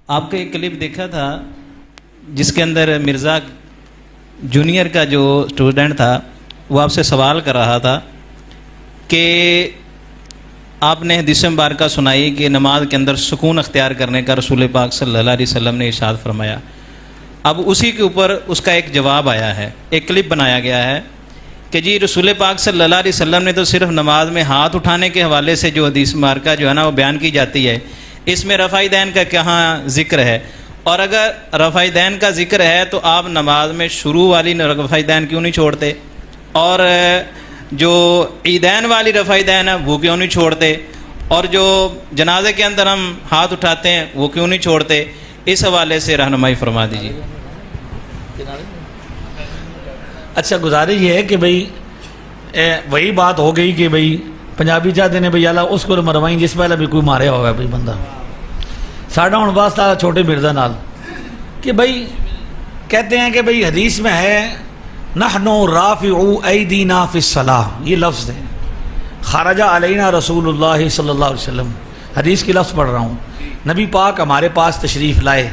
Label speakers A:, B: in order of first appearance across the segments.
A: آپ کا ایک کلپ دیکھا تھا جس کے اندر مرزا جونیئر کا جو اسٹوڈنٹ تھا وہ آپ سے سوال کر رہا تھا کہ آپ نے حدیث مبارکہ سنائی کہ نماز کے اندر سکون اختیار کرنے کا رسول پاک صلی اللہ علیہ وسلم نے ارشاد فرمایا. اب اسی کے اوپر اس کا ایک جواب آیا ہے, ایک کلپ بنایا گیا ہے کہ جی رسول پاک صلی اللہ علیہ وسلم نے تو صرف نماز میں ہاتھ اٹھانے کے حوالے سے جو حدیث مبارکہ جو ہے نا وہ بیان کی جاتی ہے, اس میں رفع دین کا کہاں ذکر ہے؟ اور اگر رفع دین کا ذکر ہے تو آپ نماز میں شروع والی رفع دین کیوں نہیں چھوڑتے, اور جو عیدین والی رفع دین ہے وہ کیوں نہیں چھوڑتے, اور جو جنازے کے اندر ہم ہاتھ اٹھاتے ہیں وہ کیوں نہیں چھوڑتے؟ اس حوالے سے رہنمائی فرما دیجیے.
B: اچھا, گزارش یہ ہے کہ بھئی وہی بات ہو گئی کہ بھئی پنجابی چاہتے ہیں بھئی اللہ اس کو مروائی جس پہلے بھی کوئی ماریا ہوا ہے بھئی بندہ. ساڑھا ہوں واسطہ چھوٹے مرزا نال کہ بھئی کہتے ہیں کہ بھئی حدیث میں ہے نحنو رافعو ایدینا فی الصلاۃ, یہ لفظ ہے خرج علینا رسول اللہ صلی اللہ علیہ وسلم, حدیث کی لفظ پڑھ رہا ہوں. نبی پاک ہمارے پاس تشریف لائے,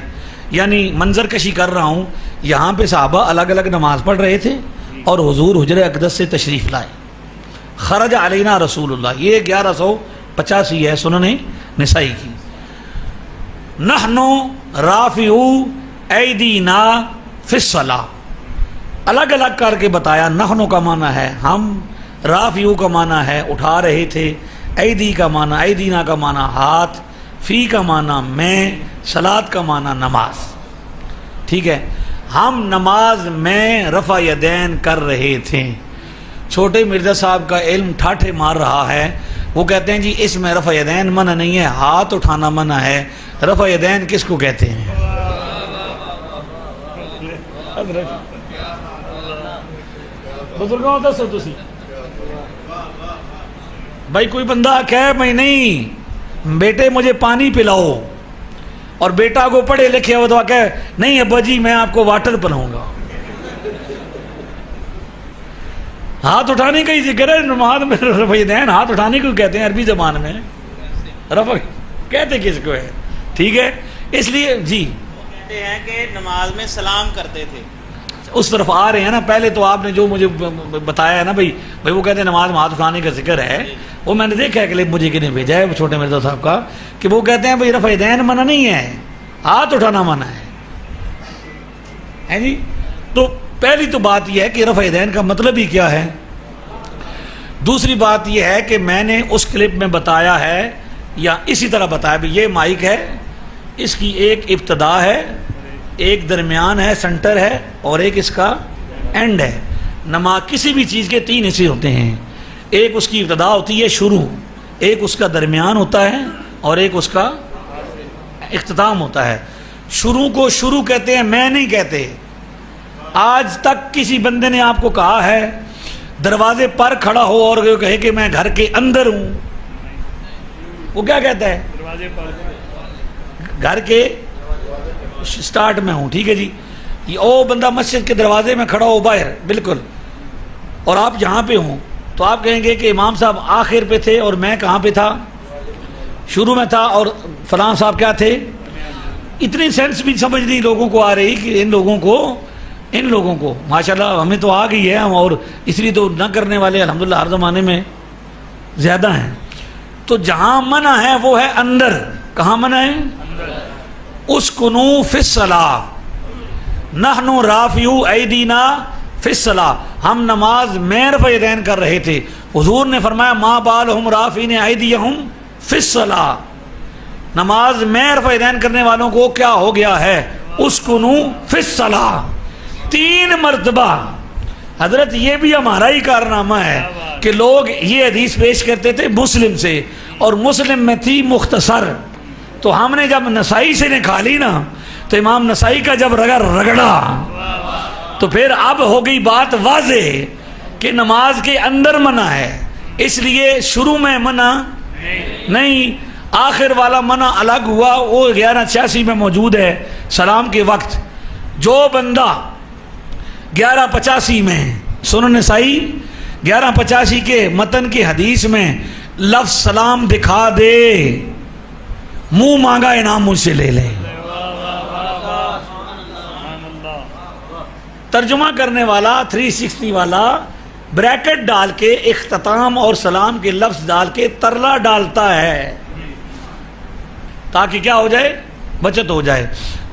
B: یعنی منظر کشی کر رہا ہوں. یہاں پہ صحابہ الگ الگ نماز پڑھ رہے تھے اور حضور حجر اقدس سے تشریف لائے. خرج علینا رسول اللہ, یہ 1185 ہے سنن نسائی کی. نحنو رافعو ایدینا فی الصلاۃ, الگ الگ کر کے بتایا. نحنو کا معنی ہے ہم, رافعو کا معنی ہے اٹھا رہے تھے, ایدی کا معنی, ایدینا کا معنی ہاتھ, فی کا معنی میں, صلاۃ کا معنی نماز. ٹھیک ہے, ہم نماز میں رفع یدین کر رہے تھے. چھوٹے مرزا صاحب کا علم ٹھاٹھے مار رہا ہے, وہ کہتے ہیں جی اس میں رفع یدین منع نہیں ہے, ہاتھ اٹھانا منع ہے. رفع یدین کس کو کہتے ہیں؟ بزرگوں دسو تسی بھائی, کوئی بندہ کہے میں نہیں بیٹے مجھے پانی پلاؤ, اور بیٹا کو پڑھے لکھے ہو تو کہے نہیں ابا جی میں آپ کو واٹر پلاؤں گا. ہاتھ اٹھانے کا ہی ذکر ہے نماز میں. رفع یدین ہاتھ اٹھانے کو کہتے ہیں عربی زبان میں, رفع کہتے کس کو ہے؟ ٹھیک ہے, اس لیے جی
A: کہتے ہیں کہ نماز میں سلام کرتے تھے.
B: اس طرف آ رہے ہیں نا. پہلے تو آپ نے جو مجھے بتایا ہے نا بھائی وہ کہتے ہیں نماز میں ہاتھ اٹھانے کا ذکر ہے, وہ میں نے دیکھا ہے کلپ مجھے کنے بھیجا ہے چھوٹے مرزا صاحب کا, کہ وہ کہتے ہیں بھائی رفع یدین منع نہیں ہے, ہاتھ اٹھانا منع ہے جی. تو پہلی تو بات یہ ہے کہ رفع یدین کا مطلب ہی کیا ہے. دوسری بات یہ ہے کہ میں نے اس کلپ میں بتایا ہے, یا اسی طرح بتایا بھی یہ مائک ہے, اس کی ایک ابتدا ہے, ایک درمیان ہے, سنٹر ہے, اور ایک اس کا اینڈ ہے. نماز کسی بھی چیز کے 3 حصے ہوتے ہیں, ایک اس کی ابتدا ہوتی ہے شروع, ایک اس کا درمیان ہوتا ہے, اور ایک اس کا اختتام ہوتا ہے. شروع کو شروع کہتے ہیں, میں نہیں کہتے. آج تک کسی بندے نے آپ کو کہا ہے دروازے پر کھڑا ہو اور کہے کہ میں گھر کے اندر ہوں, وہ کیا کہتا ہے؟ گھر کے سٹارٹ میں ہوں. ٹھیک ہے جی, او بندہ مسجد کے دروازے میں کھڑا ہو باہر بالکل, اور آپ یہاں پہ ہوں, تو آپ کہیں گے کہ امام صاحب آخر پہ تھے اور میں کہاں پہ تھا؟ شروع میں تھا, اور فلاں صاحب کیا تھے؟ اتنی سینس بھی سمجھ نہیں لوگوں کو آ رہی کہ ان لوگوں کو ماشاءاللہ ہمیں تو آ گئی ہے, ہم اور اس لیے تو نہ کرنے والے الحمدللہ ہر زمانے میں زیادہ ہیں. تو جہاں منع ہے وہ ہے اندر. کہاں منع ہے؟ اسکنوا فی الصلاۃ نحنو رافعو ایدینا فی الصلاۃ, ہم نماز میں رفع یدین کر رہے تھے. حضور نے فرمایا ما بالہم رافعین ایدیہم فی الصلاۃ, نماز میں رفع یدین کرنے والوں کو کیا ہو گیا ہے؟ اسکنوا فی الصلاۃ. 3 مرتبہ. حضرت یہ بھی ہمارا ہی کارنامہ ہے کہ لوگ یہ حدیث پیش کرتے تھے مسلم سے, اور مسلم میں تھی مختصر, تو ہم نے جب نسائی سے نکالی نا, تو امام نسائی کا جب رگڑا تو پھر اب ہو گئی بات واضح کہ نماز کے اندر منع ہے, اس لیے شروع میں منع نہیں, آخر والا منع الگ ہوا. وہ 1186 میں موجود ہے سلام کے وقت. جو بندہ 1185 میں سنن نسائی 1185 کے متن کی حدیث میں لفظ سلام دکھا دے, منہ مانگا انعام مجھ سے لے لے. ترجمہ کرنے والا 360 والا بریکٹ ڈال کے اختتام اور سلام کے لفظ ڈال کے ترلا ڈالتا ہے تاکہ کیا ہو جائے، بچت ہو جائے۔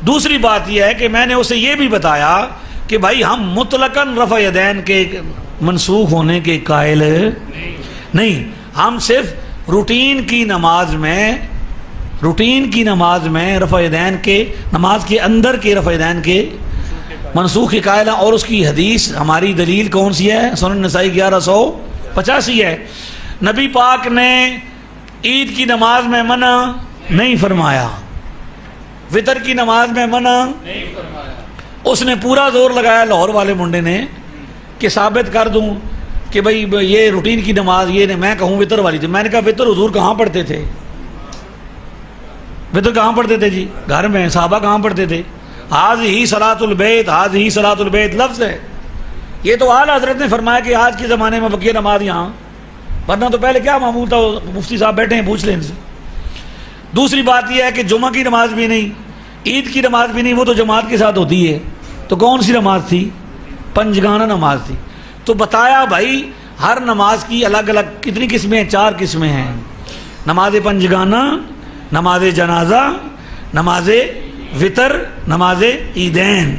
B: دوسری بات یہ ہے کہ میں نے اسے یہ بھی بتایا کہ بھائی ہم مطلقاً رفع یدین کے منسوخ ہونے کے قائل نہیں، ہم صرف روٹین کی نماز میں رفع یدین کے، نماز کے اندر کے رفع یدین کے منسوخ کے قائل ہیں، اور اس کی حدیث ہماری دلیل کون سی ہے؟ سنن نسائی 1185 ہے۔ نبی پاک نے عید کی نماز میں منع نہیں فرمایا، وطر کی نماز میں منع نہیں فرمایا۔ اس نے پورا زور لگایا لاہور والے منڈے نے کہ ثابت کر دوں کہ بھئی یہ روٹین کی نماز، یہ میں کہوں وطر والی تھی۔ میں نے کہا وطر حضور کہاں پڑھتے تھے؟ وطر کہاں پڑھتے تھے جی؟ گھر میں۔ صحابہ کہاں پڑھتے تھے؟ ہی صلاۃ البیت، ہی صلاۃ البیت لفظ ہے۔ یہ تو اعلیٰ حضرت نے فرمایا کہ آج کے زمانے میں بقیہ نماز یہاں، ورنہ تو پہلے کیا معمول تھا؟ مفتی صاحب بیٹھے ہیں، پوچھ لیں ان سے۔ دوسری بات یہ ہے کہ جمعہ کی نماز بھی نہیں، عید کی نماز بھی نہیں، وہ تو جماعت کے ساتھ ہوتی ہے۔ تو کون سی نماز تھی؟ پنجگانہ نماز تھی۔ تو بتایا بھائی ہر نماز کی الگ الگ کتنی قسمیں ہیں؟ 4 قسمیں ہیں، نماز پنجگانہ، نماز جنازہ، نماز وطر، نماز عیدین۔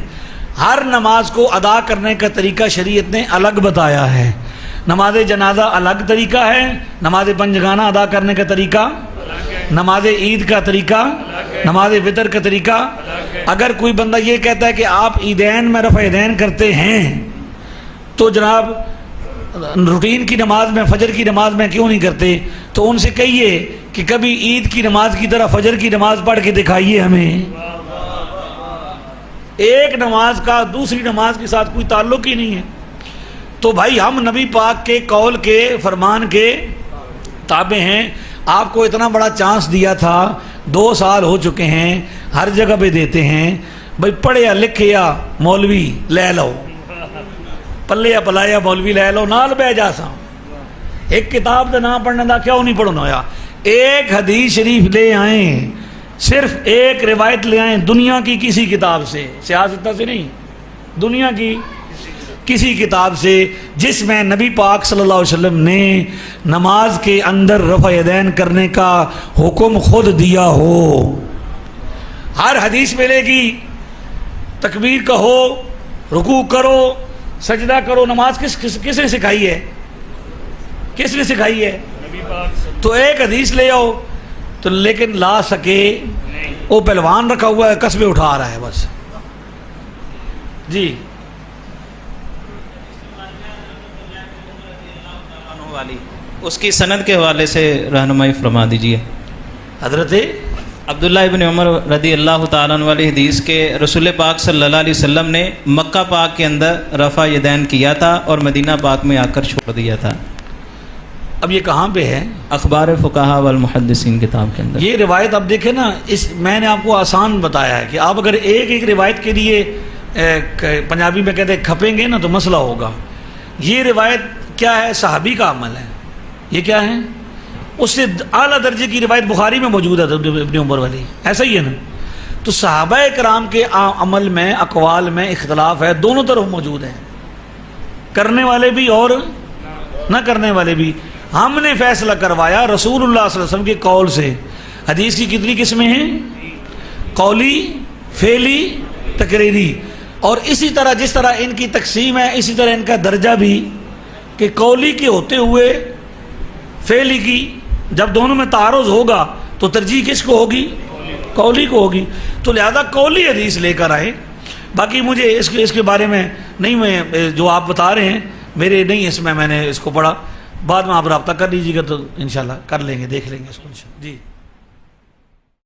B: ہر نماز کو ادا کرنے کا طریقہ شریعت نے الگ بتایا ہے۔ نماز جنازہ الگ طریقہ ہے، نماز پنجگانہ ادا کرنے کا طریقہ، نماز عید کا طریقہ، نماز وطر کا طریقہ۔ اگر کوئی بندہ یہ کہتا ہے کہ آپ عیدین میں رفع یدین کرتے ہیں تو جناب روٹین کی نماز میں، فجر کی نماز میں کیوں نہیں کرتے؟ تو ان سے کہیے کہ کبھی عید کی نماز کی طرح فجر کی نماز پڑھ کے دکھائیے ہمیں۔ ایک نماز کا دوسری نماز کے ساتھ کوئی تعلق ہی نہیں ہے۔ تو بھائی ہم نبی پاک کے قول کے، فرمان کے تابع ہیں۔ آپ کو اتنا بڑا چانس دیا تھا، 2 سال ہو چکے ہیں، ہر جگہ پہ دیتے ہیں، بھائی پڑھیا لکھیا مولوی لے لو، پلیا پلایا مولوی لے لو، نال بہ جا سا۔ ایک کتاب دا نام پڑھنے دا کیوں نہیں پڑھنا ہویا؟ ایک حدیث شریف لے آئیں، صرف ایک روایت لے آئیں دنیا کی کسی کتاب سے، سیاست سے نہیں، دنیا کی کسی کتاب سے جس میں نبی پاک صلی اللہ علیہ وسلم نے نماز کے اندر رفع یدین کرنے کا حکم خود دیا ہو۔ ہر حدیث ملے گی، تکبیر کہو، رکوع کرو، سجدہ کرو۔ نماز کس نے سکھائی ہے؟ کس نے سکھائی ہے؟ تو ایک حدیث لے آؤ، تو لیکن لا سکے، وہ پہلوان رکھا ہوا ہے، قصبے اٹھا رہا ہے بس۔ جی
A: والی اس کی سند کے حوالے سے رہنمائی فرما دیجیے۔
B: حضرت
A: عبداللہ ابن عمر رضی اللہ تعالیٰ عنہ والی حدیث کے رسول پاک صلی اللہ علیہ وسلم نے مکہ پاک کے اندر رفع یدین کیا تھا اور مدینہ پاک میں آ کر چھوڑ دیا تھا۔
B: اب یہ کہاں پہ ہے؟
A: اخبار فقہا والمحدثین کتاب کے اندر
B: یہ روایت۔ اب دیکھیں نا، میں نے آپ کو آسان بتایا ہے کہ آپ اگر ایک ایک روایت کے لیے پنجابی میں کہتے ہیں کھپیں گے نا تو مسئلہ ہوگا۔ یہ روایت کیا ہے؟ صحابی کا عمل ہے۔ یہ کیا ہے؟ اس سے اعلیٰ درجے کی روایت بخاری میں موجود ہے ابن عمر والی، ایسا ہی ہے نا۔ تو صحابہ کرام کے عمل میں، اقوال میں اختلاف ہے، دونوں طرف موجود ہیں، کرنے والے بھی اور نہ کرنے والے بھی۔ ہم نے فیصلہ کروایا رسول اللہ صلی اللہ علیہ وسلم کے قول سے۔ حدیث کی کتنی قسمیں ہیں؟ قولی، فعلی، تقریری۔ اور اسی طرح جس طرح ان کی تقسیم ہے، اسی طرح ان کا درجہ بھی، کہ قولی کے ہوتے ہوئے فعلی کی جب دونوں میں تعارض ہوگا تو ترجیح کس کو ہوگی؟ قولی کو ہوگی۔ تو لہذا قولی حدیث لے کر آئے۔ باقی مجھے اس کے بارے میں نہیں، میں جو آپ بتا رہے ہیں میرے نہیں، اس میں نے اس کو پڑھا، بعد میں آپ رابطہ کر لیجیے گا تو انشاءاللہ کر لیں گے، دیکھ لیں گے اس کو۔ جی